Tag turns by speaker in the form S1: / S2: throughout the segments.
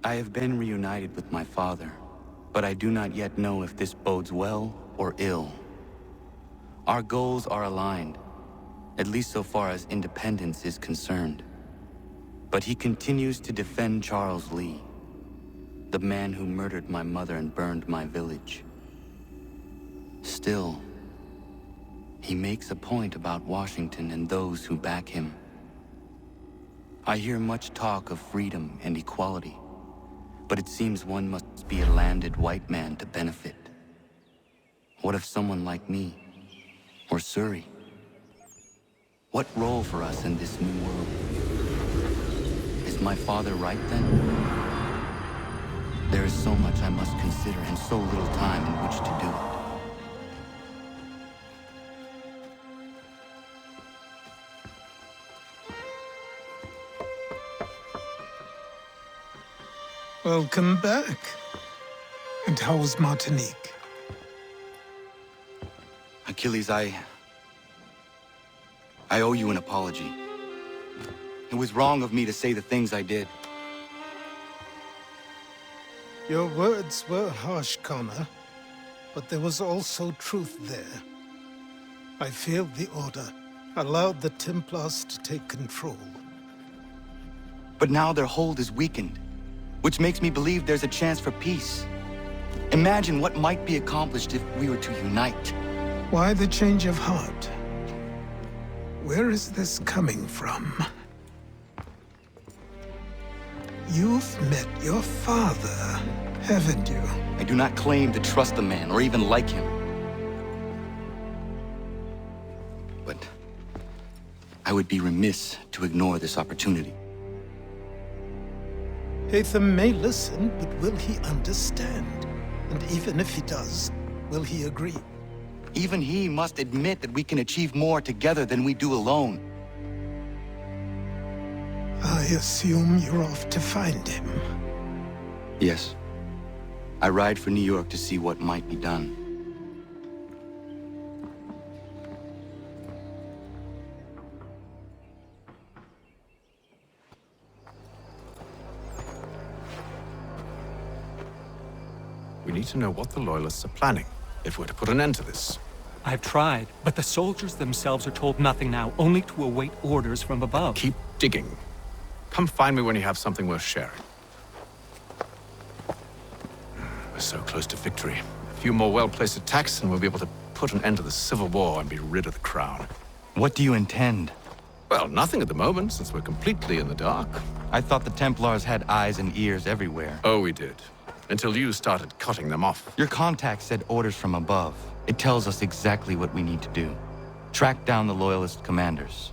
S1: I have been reunited with my father, but I do not yet know if this bodes well or ill. Our goals are aligned, at least so far as independence is concerned. But he continues to defend Charles Lee, the man who murdered my mother and burned my village. Still, he makes a point about Washington and those who back him. I hear much talk of freedom and equality, but it seems one must be a landed white man to benefit. What of someone like me, or Surrey? What role for us in this new world? Is my father right then? There is so much I must consider and so little time in which to do it.
S2: Welcome back. And how was Martinique?
S1: Achilles, I owe you an apology. It was wrong of me to say the things I did.
S2: Your words were harsh, Connor, but there was also truth there. I failed the Order, allowed the Templars to take control.
S1: But now their hold is weakened, which makes me believe there's a chance for peace. Imagine what might be accomplished if we were to unite.
S2: Why the change of heart? Where is this coming from? You've met your father, haven't you?
S1: I do not claim to trust the man or even like him. But I would be remiss to ignore this opportunity.
S2: Hatham may listen, but will he understand? And even if he does, will he agree?
S1: Even he must admit that we can achieve more together than we do alone.
S2: I assume you're off to find him.
S1: Yes. I ride for New York to see what might be done.
S3: We need to know what the Loyalists are planning, if we're to put an end to this.
S4: I've tried, but the soldiers themselves are told nothing now, only to await orders from above.
S3: Keep digging. Come find me when you have something worth sharing. We're so close to victory. A few more well-placed attacks and we'll be able to put an end to the Civil War and be rid of the Crown.
S1: What do you intend?
S3: Well, nothing at the moment, since we're completely in the dark.
S1: I thought the Templars had eyes and ears everywhere.
S3: Oh, we did. Until you started cutting them off.
S1: Your contact said orders from above. It tells us exactly what we need to do. Track down the Loyalist commanders.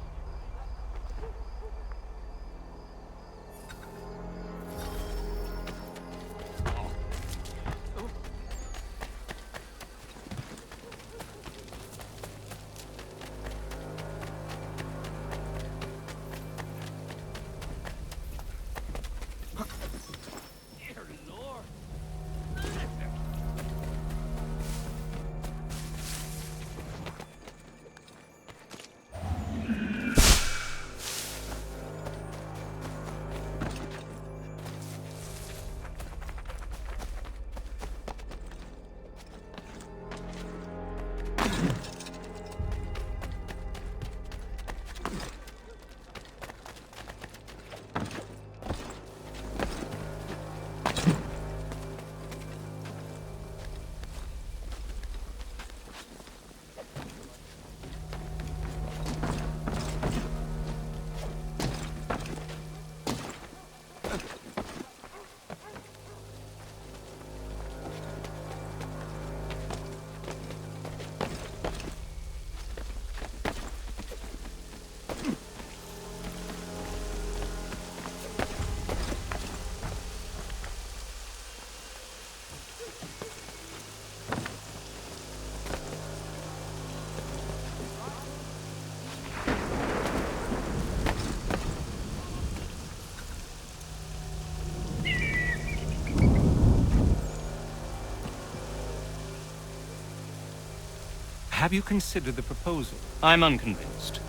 S4: Have you considered the proposal? I'm unconvinced.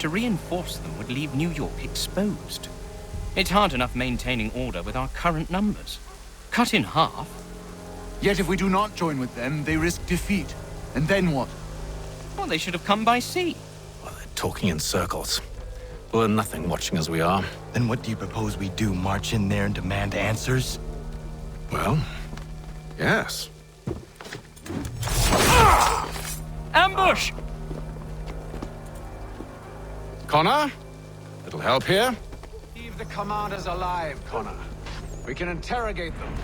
S5: To reinforce them would leave New York exposed. It's hard enough maintaining order with our current numbers. Cut in half.
S6: Yet if we do not join with them, they risk defeat. And then what?
S5: Well, they should have come by sea.
S3: Well, they're talking in circles. We're nothing watching as we are.
S1: Then what do you propose we do? March in there and demand answers?
S3: Well, yes.
S5: Ambush!
S3: Connor? Little help here? Leave the commanders alive, Connor. We can interrogate them.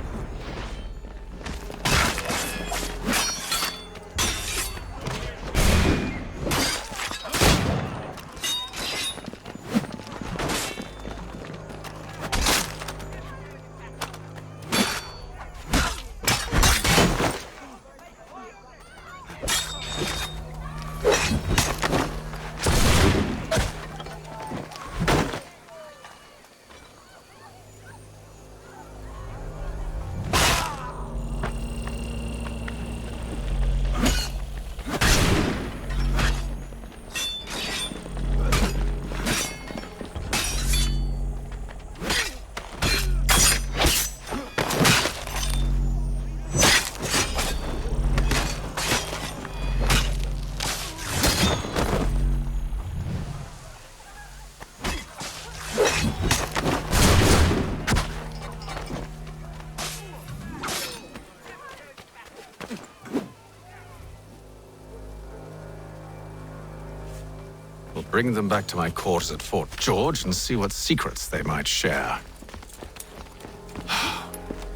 S3: We'll bring them back to my quarters at Fort George and see what secrets they might share.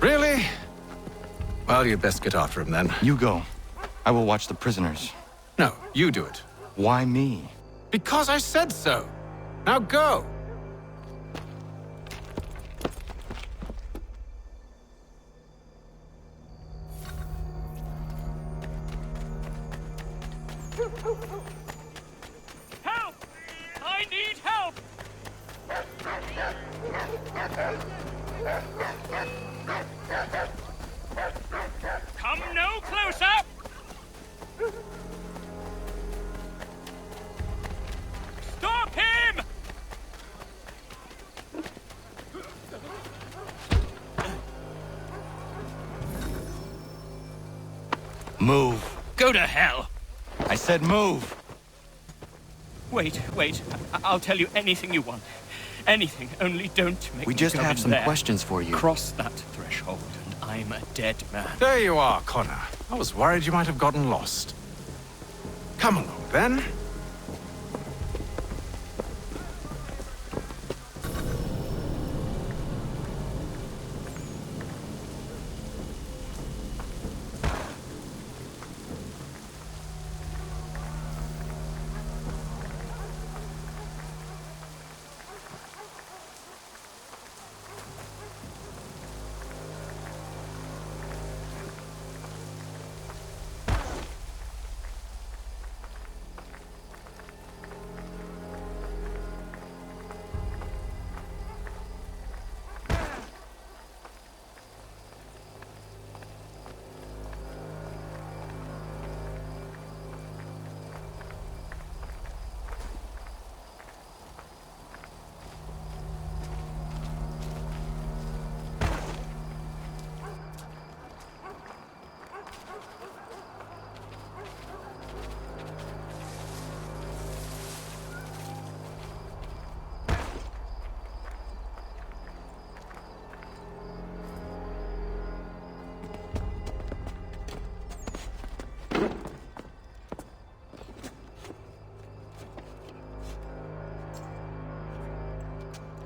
S3: Really? Well, you'd best get after him then.
S1: You go. I will watch the prisoners.
S3: No, you do it.
S1: Why me?
S3: Because I said so. Now go!
S5: Help! I need help! Come no closer! Stop him!
S1: Move.
S5: Go to hell!
S1: I said move.
S5: Wait. I'll tell you anything you want. Anything, only don't make
S1: We
S5: me
S1: just
S5: go
S1: have
S5: in
S1: some
S5: there.
S1: questions for you.
S5: Cross that threshold, and I'm a dead man.
S3: There you are, Connor. I was worried you might have gotten lost. Come along, then.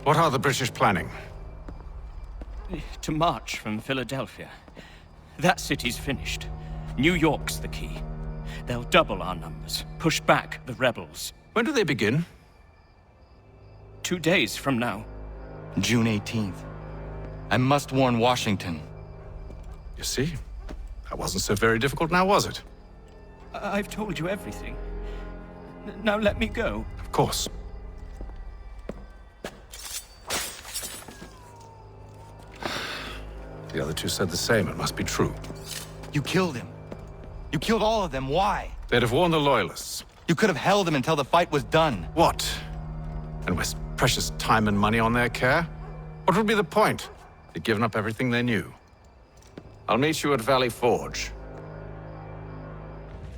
S3: What are the British planning?
S5: To march from Philadelphia. That city's finished. New York's the key. They'll double our numbers, push back the rebels.
S3: When do they begin?
S5: 2 days from now.
S1: June 18th. I must warn Washington.
S3: You see? That wasn't so very difficult now, was it?
S5: I've told you everything. Now let me go.
S3: Of course. The other two said the same. It must be true.
S1: You killed him. You killed all of them. Why?
S3: They'd have warned the Loyalists.
S1: You could have held them until the fight was done.
S3: What? And waste precious time and money on their care? What would be the point? They'd given up everything they knew. I'll meet you at Valley Forge.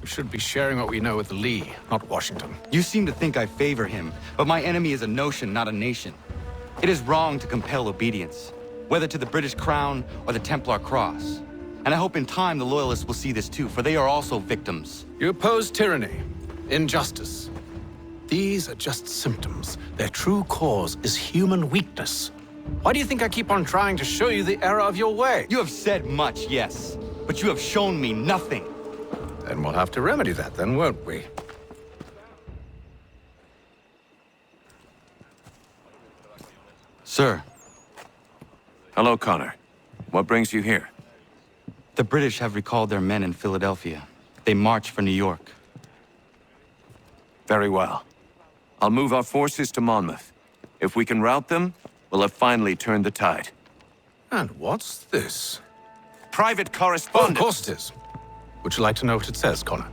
S3: We should be sharing what we know with Lee, not Washington.
S1: You seem to think I favor him, but my enemy is a notion, not a nation. It is wrong to compel obedience, whether to the British Crown or the Templar Cross. And I hope in time the Loyalists will see this too, for they are also victims.
S3: You oppose tyranny, injustice. These are just symptoms. Their true cause is human weakness. Why do you think I keep on trying to show you the error of your way?
S1: You have said much, yes, but you have shown me nothing.
S3: Then we'll have to remedy that then, won't we?
S1: Sir,
S7: Hello, Connor. What brings you here?
S1: the British have recalled their men in Philadelphia. They march for New York.
S7: Very well. I'll move our forces to Monmouth. If we can rout them, we'll have finally turned the tide.
S3: And what's this?
S7: Private
S3: Oh, of
S7: correspondence!
S3: course it is. Would you like to know what it says, Connor?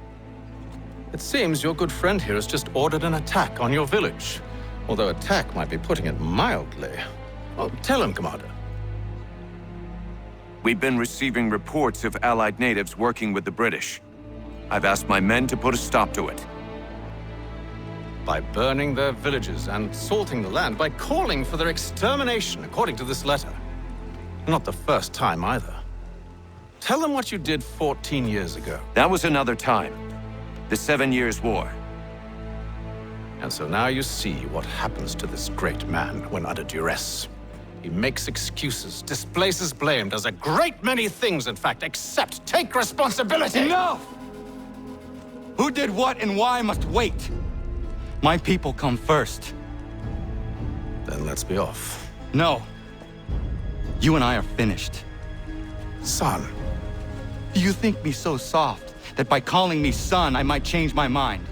S3: It seems your good friend here has just ordered an attack on your village. Although attack might be putting it mildly. Well, tell him, Commander.
S7: We've been receiving reports of Allied natives working with the British. I've asked my men to put a stop to it.
S3: By burning their villages and salting the land, by calling for their extermination, according to this letter. Not the first time, either. Tell them what you did 14 years ago.
S7: That was another time. The 7 Years' War.
S3: And so now you see what happens to this great man when under duress. He makes excuses, displaces blame, does a great many things, in fact, except take responsibility!
S1: Enough! Who did what and why must wait. My people come first.
S3: Then let's be off.
S1: No. You and I are finished.
S3: Son.
S1: Do you think me so soft that by calling me son, I might change my mind?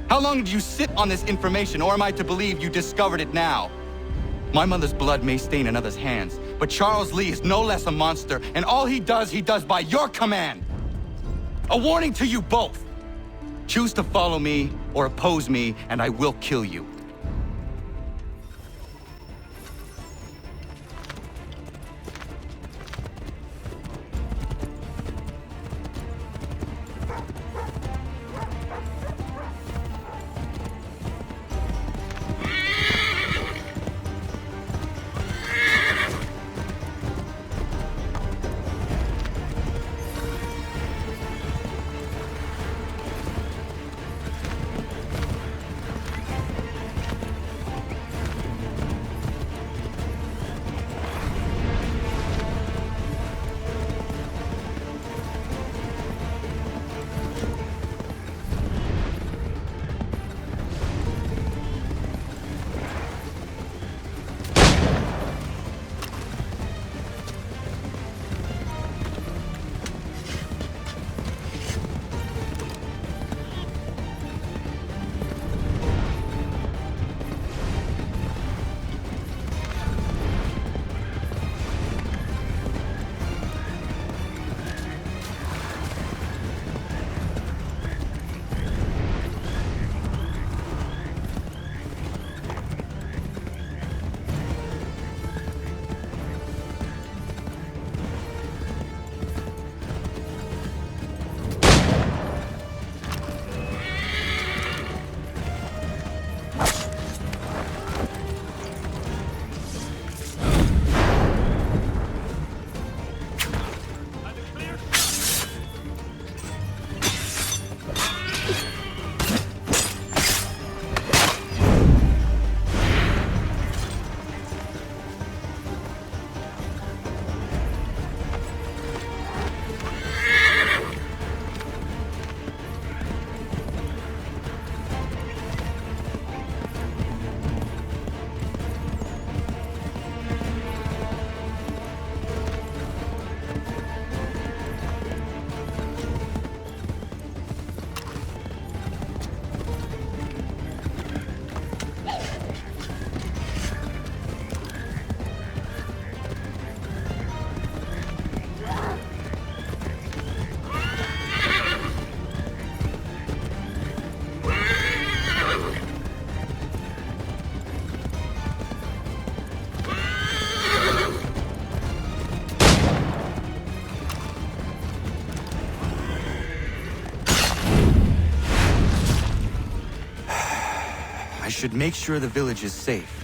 S1: How long did you sit on this information, or am I to believe you discovered it now? My mother's blood may stain another's hands, but Charles Lee is no less a monster, and all he does by your command. A warning to you both. Choose to follow me or oppose me, and I will kill you. I should make sure the village is safe.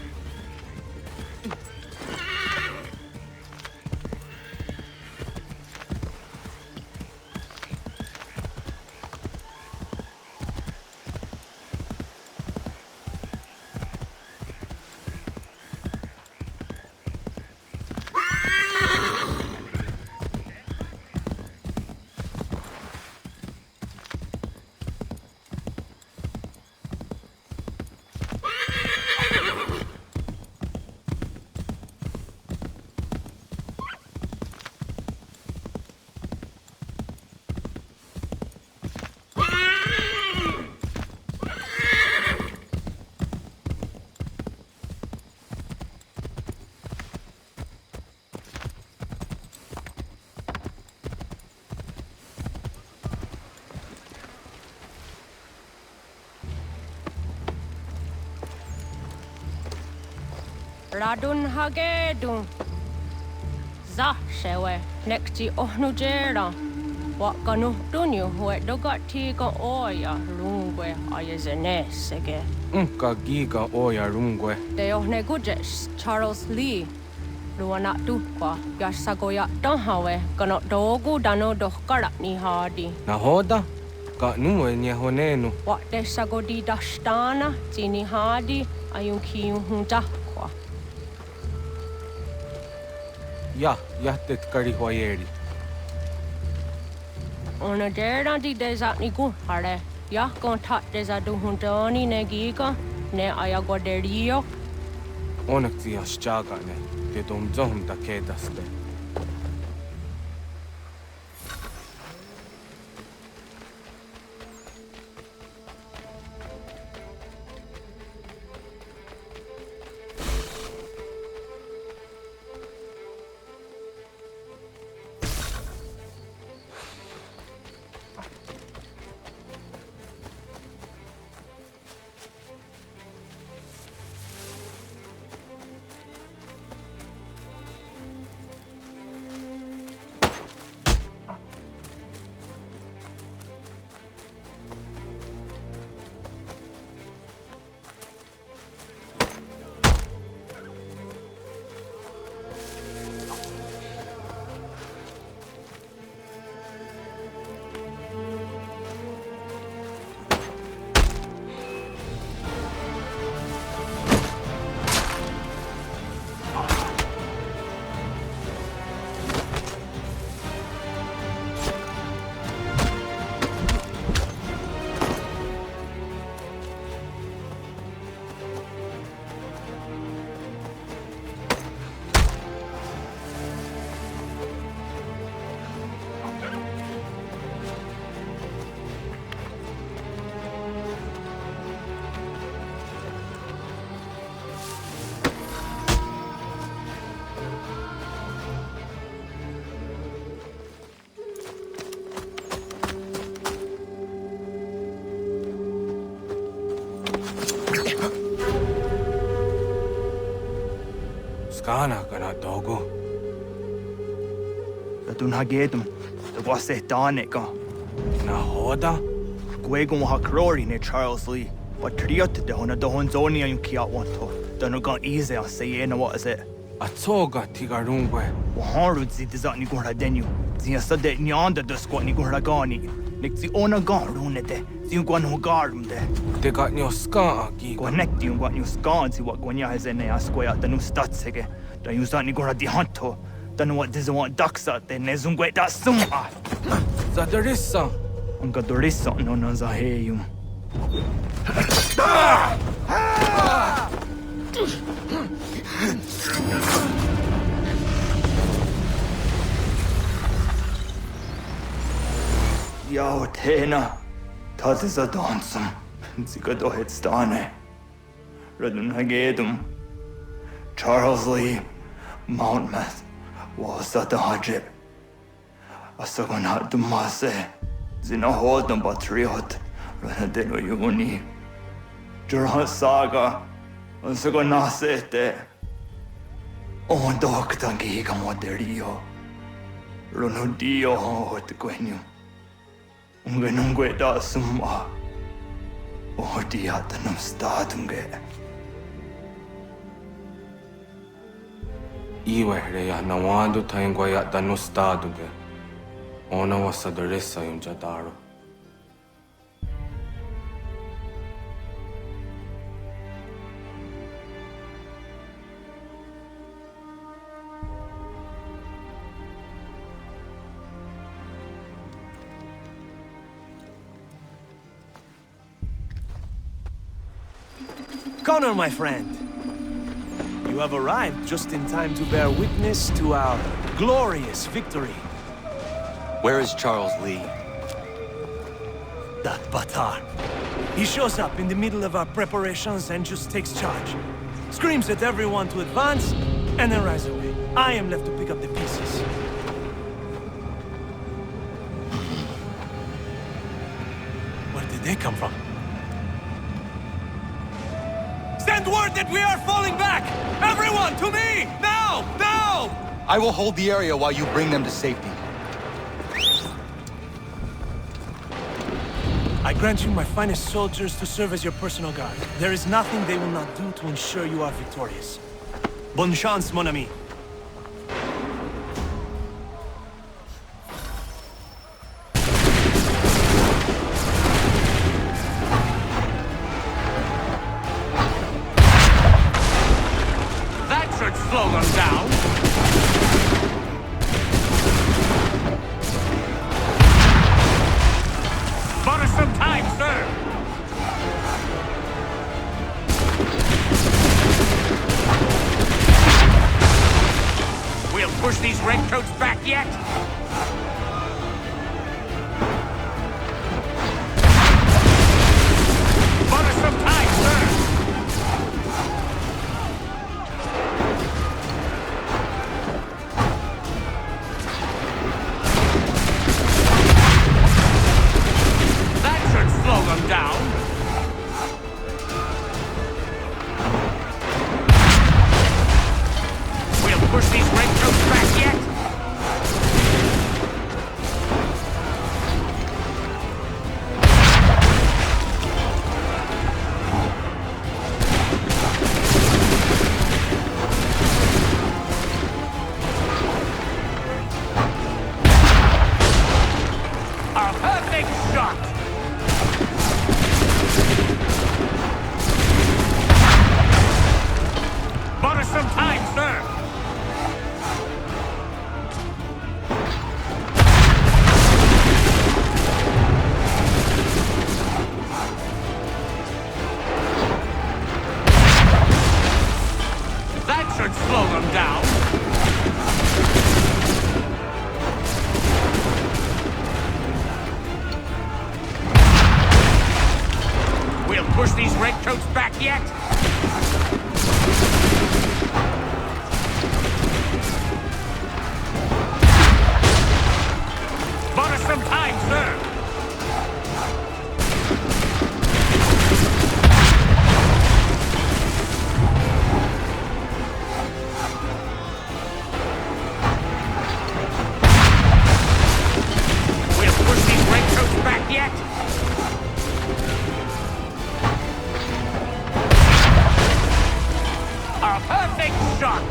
S8: Radun hagedun. Za shewe nekti ohnujera. Wakanu dunyu huet dogati ga oya rungwe ayazenesege.
S9: Unka giga oya rungwe.
S8: De ohne gujes Charles Lee. Luana tukwa yasagoya donhawe kano dogu dano dohkara ni hadi.
S9: Nahoda? Ka nuwe nye honenu.
S8: Wat de sagodi dashtana tini hadi ayunki hunta.
S9: Ja, jättet kari huajeri.
S8: Ona dera di desa ni hare. Ja kontat desa du huntoni ne giga ne ayagoderio.
S9: Onneksi jos chagane, te tum zohumta kedaste. Skana kana dogo.
S10: Radun hagedum. The wase danika.
S9: Nahoda?
S10: Gwegun hakrori ne Charles Lee. But triot de hona dohon zoni ayun kiat wanto. Danugan easy on say na what is it?
S9: Atoga tiga rungwe.
S10: Waharu zi dizat ni gurha denu. Zia sade nyanda de squat ni gurha gani. Nik zi ona garune de. Zi gwan ho garum de.
S9: Te got nyo ska giga.
S10: Gwanek di gwan nyo skan zi wat gwanya hezene asquaya danu statsege. Dan you zat ni gurha di hanto. Danu what diza want daksa de ne zungwe da suma.
S9: Zadarissa.
S10: Unga dorissa no na zaheyum. Yao tena, dat is a dansum. Zika dohet stane. Radun hagedum. Charles Lee, Mountmouth, was at the hajib. Asagonat dumase. Zina hodum batriot. Ranadelo yuni. Jurhan saga. Asagonasete. On doktangi gamoderio. Runudio hot gwenyu. Ungenungwe da summa. Ordiatanu stadunge.
S9: Iwehreya nawando taingwaya danu staduge. Ona wasadaresa yung jadaro.
S11: Connor, my friend. You have arrived just in time to bear witness to our glorious victory.
S1: Where is Charles Lee?
S11: That Batar. He shows up in the middle of our preparations and just takes charge. Screams at everyone to advance, and then rides away. I am left to pick up the pieces. Where did they come from? Send word that we are falling back! Everyone, to me! Now! Now!
S1: I will hold the area while you bring them to safety.
S11: I grant you my finest soldiers to serve as your personal guard. There is nothing they will not do to ensure you are victorious. Bonne chance, mon ami.
S3: That should slow them down. Bought us some time, sir. We'll push these redcoats back yet. Bought us some time, sir. Slow them down. We'll push these redcoats back yet. A perfect shot. Bought us some time, sir! That should slow them down. We'll push these redcoats back yet. Bought us some time, sir! We'll push these redcoats back yet? A perfect shot!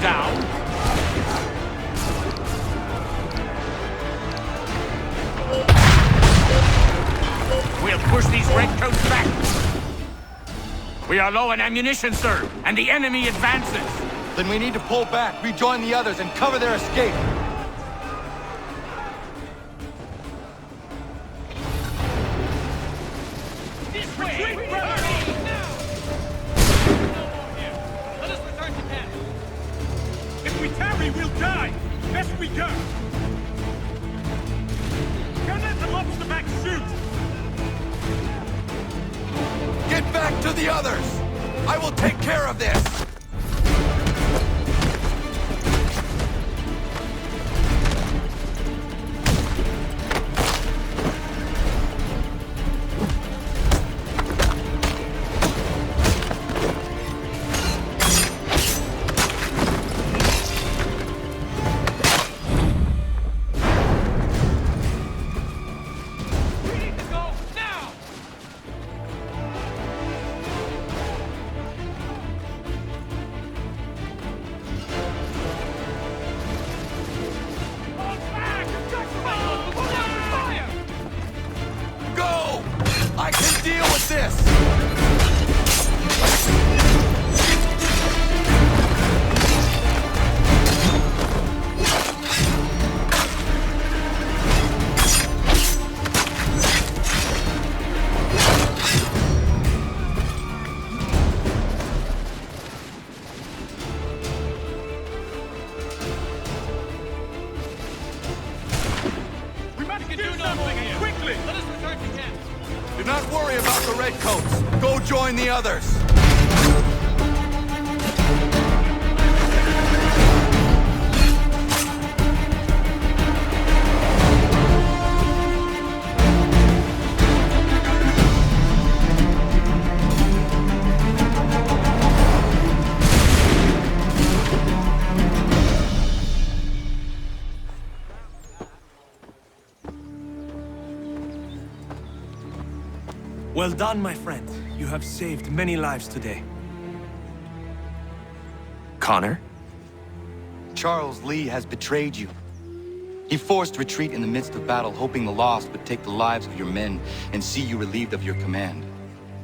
S3: Down. We'll push these redcoats back. We are low on ammunition, sir, and the enemy advances.
S1: Then we need to pull back, rejoin the others, and cover their escape.
S12: This way! Retreat, brother! Let us return to camp. If we tarry, we'll die. Best we go. Don't let the lobster back shoot.
S1: Get back to the others! I will take care of this!
S12: quickly! Let us return to camp!
S7: Do not worry about the Redcoats. Go join the others.
S11: Well done, my friend. You have saved many lives today.
S7: Connor?
S1: Charles Lee has betrayed you. He forced retreat in the midst of battle, hoping the lost would take the lives of your men and see you relieved of your command.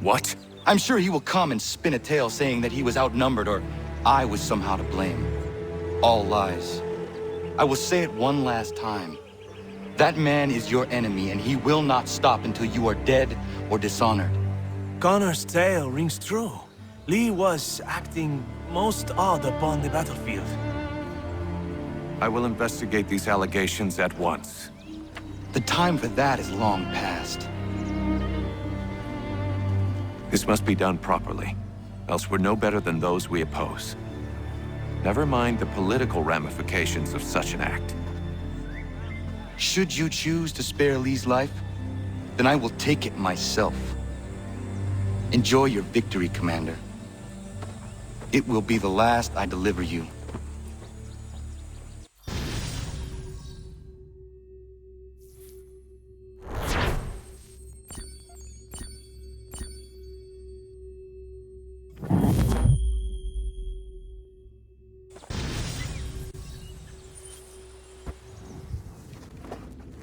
S7: What?
S1: I'm sure he will come and spin a tale saying that he was outnumbered or I was somehow to blame. All lies. I will say it one last time. That man is your enemy, and he will not stop until you are dead or dishonored.
S11: Connor's tale rings true. Lee was acting most odd upon the battlefield.
S7: I will investigate these allegations at once.
S1: The time for that is long past.
S7: This must be done properly, else we're no better than those we oppose. Never mind the political ramifications of such an act.
S1: Should you choose to spare Lee's life, then I will take it myself. Enjoy your victory, Commander. It will be the last I deliver you.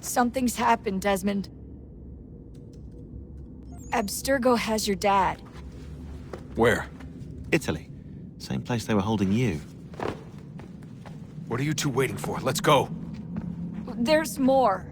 S13: Something's happened, Desmond. Abstergo has your dad.
S3: Where?
S14: Italy. Same place they were holding you.
S3: What are you two waiting for? Let's go.
S13: There's more.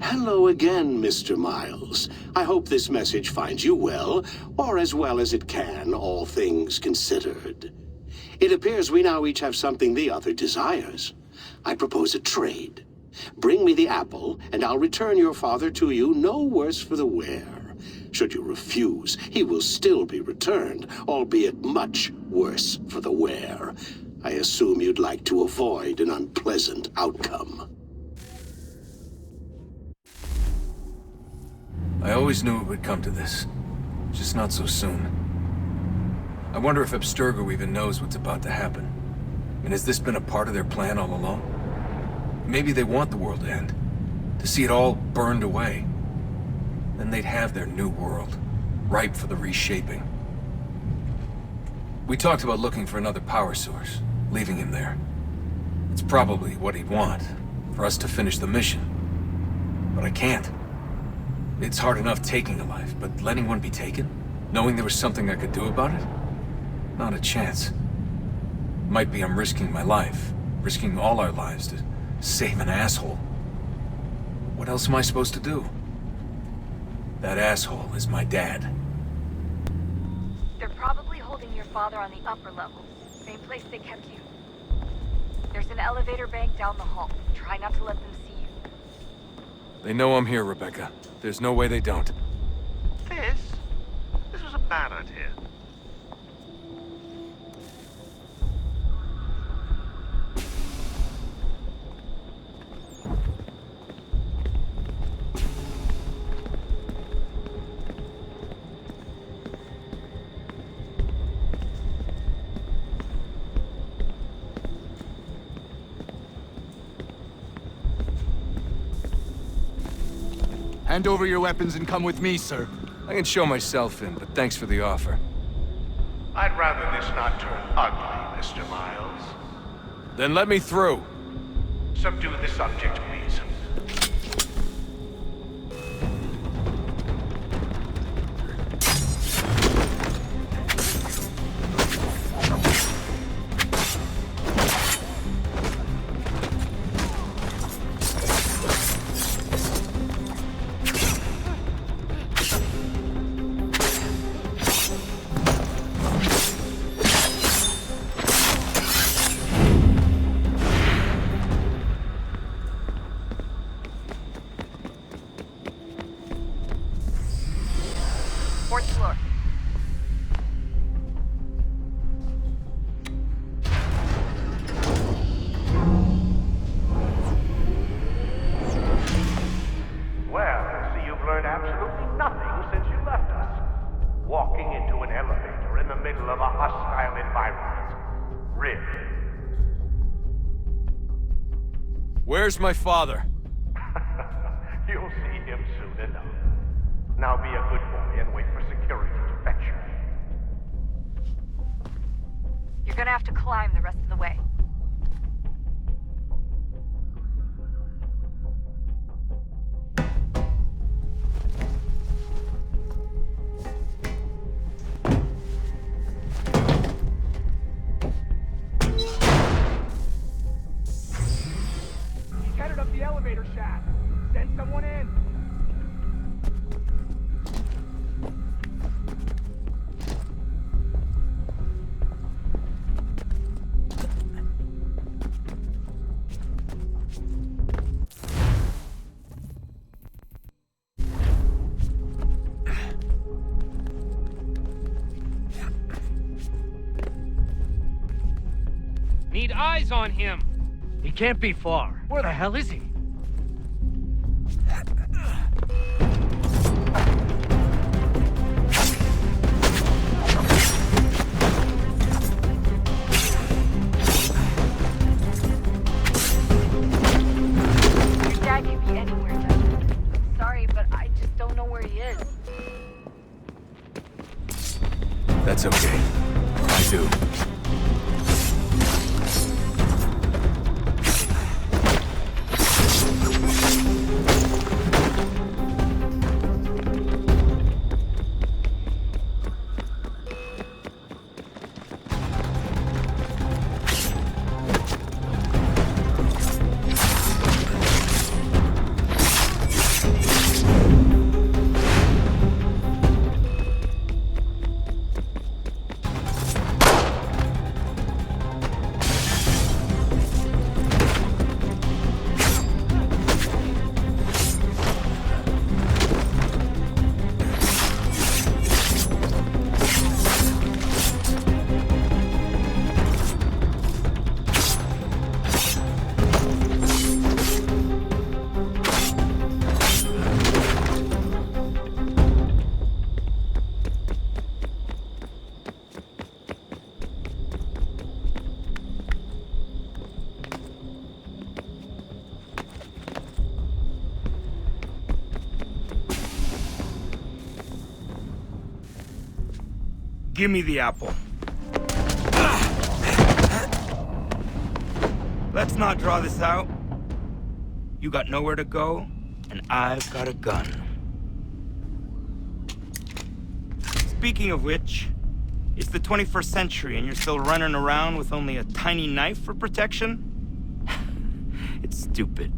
S15: Hello again, Mr. Miles. I hope this message finds you well, or as well as it can, all things considered. It appears we now each have something the other desires. I propose a trade. Bring me the apple, and I'll return your father to you no worse for the wear. Should you refuse, he will still be returned, albeit much worse for the wear. I assume you'd like to avoid an unpleasant outcome.
S3: I always knew it would come to this. Just not so soon. I wonder if Abstergo even knows what's about to happen. And has this been a part of their plan all along? Maybe they want the world to end. To see it all burned away. Then they'd have their new world, ripe for the reshaping. We talked about looking for another power source, leaving him there. It's probably what he'd want, for us to finish the mission. But I can't. It's hard enough taking a life, but letting one be taken? Knowing there was something I could do about it? Not a chance. Might be I'm risking my life, risking all our lives to save an asshole. What else am I supposed to do? That asshole is my dad.
S16: They're probably holding your father on the upper level, same place they kept you. There's an elevator bank down the hall. Try not to let them see you.
S3: They know I'm here, Rebecca. There's no way they don't.
S17: This was a bad idea.
S6: Hand over your weapons and come with me, sir.
S3: I can show myself in, but thanks for the offer.
S17: I'd rather this not turn ugly, Mr. Miles.
S3: Then let me through.
S17: Subdue the subject, please.
S16: 4th floor.
S17: Well, I see you've learned absolutely nothing since you left us. Walking into an elevator in the middle of a hostile environment. Really?
S3: Where's my father?
S17: You'll see him soon enough. Now be a good boy and wait for security to fetch you.
S16: You're gonna have to climb the rest of the way.
S12: He's headed up the elevator shaft. Send someone in.
S18: Need eyes on him.
S11: He can't be far. Where the hell is he?
S16: Your dad could be anywhere, Desmond. Sorry, but I just don't know where he is.
S7: That's okay. I do.
S11: Give me the apple. Let's not draw this out. You got nowhere to go, and I've got a gun. Speaking of which, it's the 21st century and you're still running around with only a tiny knife for protection? It's stupid.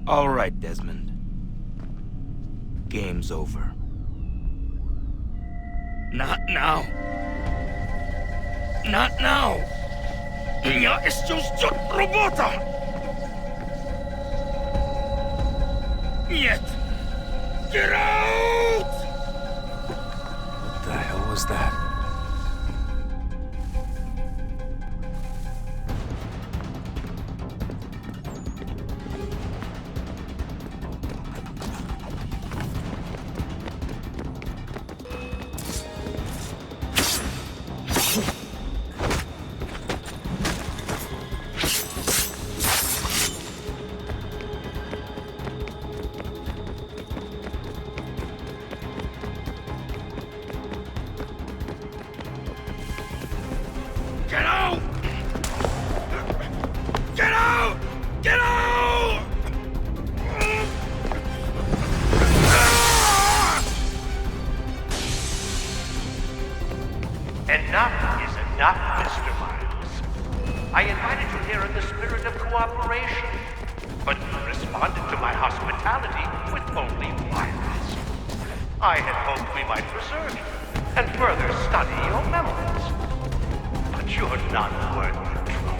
S11: All right, Desmond. Game's over. Not now. Not now. Я еще ждет работа. Нет. Get out!
S7: What the hell was that?
S11: Get out! Get out! Get out!
S17: Enough is enough, Mr. Miles. I invited you here in the spirit of cooperation, but you responded to my hospitality with only violence. I had hoped we might preserve you and further study your memories. But you're not worth the trouble.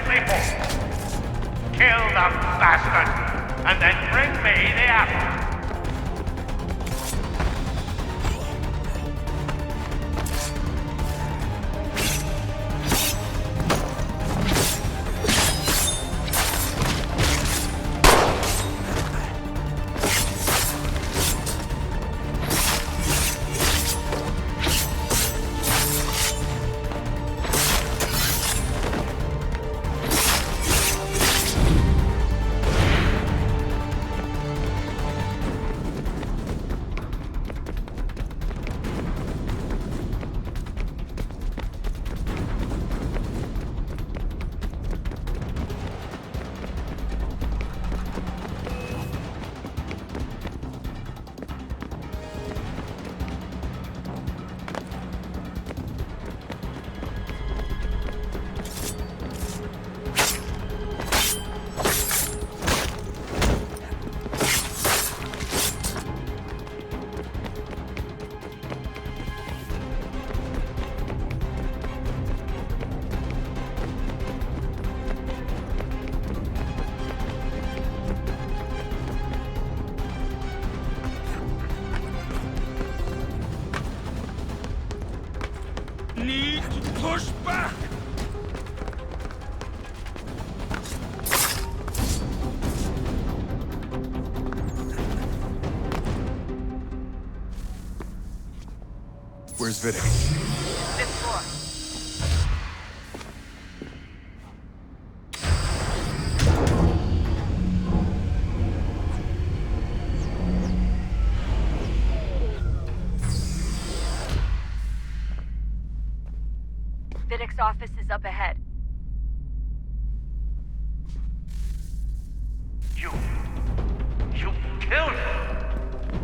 S17: people. Kill the bastard, and then bring me the apple.
S12: Need to push back!
S3: Where's Vidic?
S16: Fifth floor. Vidic's office is up ahead.
S17: You killed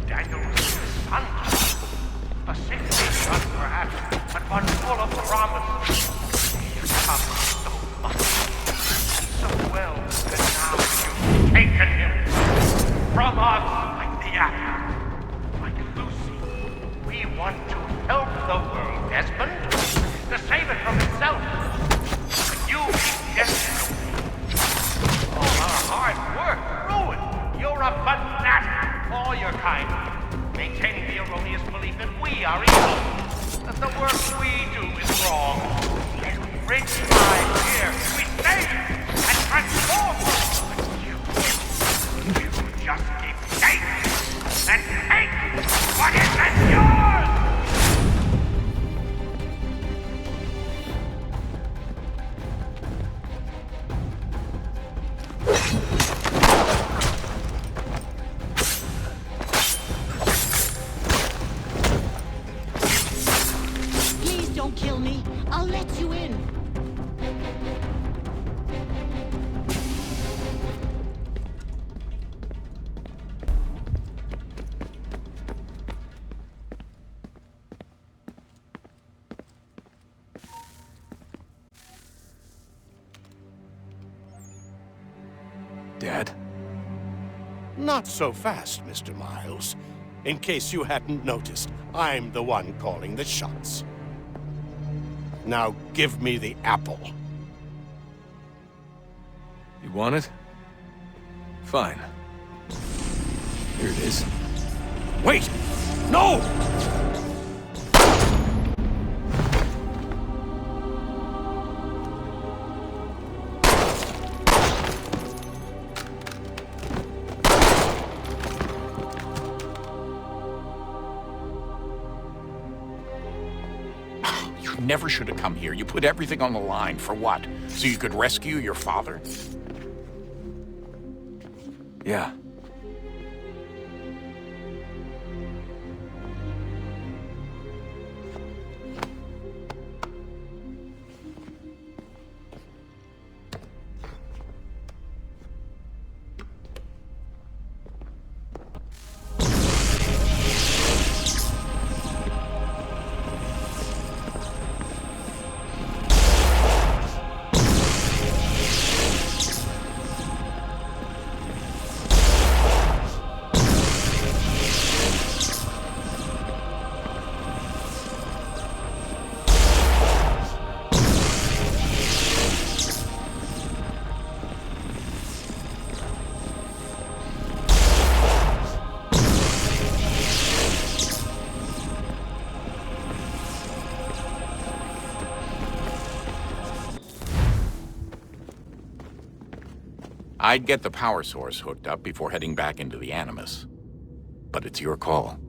S17: Daniel's son. A sickly son, perhaps, but one full of promise. You come so much, so well, that now you've taken him from us like the apple, like Lucy. We want to help the world, Desmond, to save it from itself. But you destined. All our hard work ruined. You're a fanatic, all your kind, maintaining the erroneous belief that we are evil, that the work we do is wrong. And we bring lives here, we save and transform. But you just keep taking and take what isn't yours!
S18: Don't kill me. I'll let you in.
S3: Dad?
S19: Not so fast, Mr. Miles. In case you hadn't noticed, I'm the one calling the shots. Now give me the apple.
S3: You want it? Fine. Here it is.
S19: Wait! No!
S20: Never should have come here. You put everything on the line. For what? So you could rescue your father?
S3: Yeah.
S20: I'd get the power source hooked up before heading back into the Animus. But it's your call.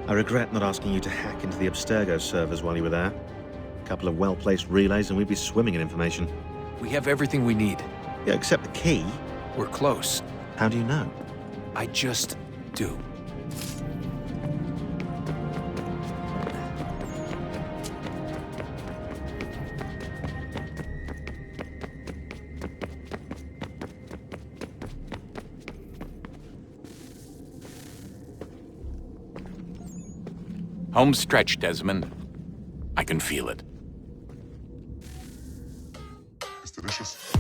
S14: I regret not asking you to hack into the Abstergo servers while you were there. A couple of well-placed relays and we'd be swimming in information.
S7: We have everything we need.
S14: Yeah, except the key.
S7: We're close.
S14: How do you know?
S7: I just do.
S20: Home stretch, Desmond. I can feel it.
S21: It's delicious.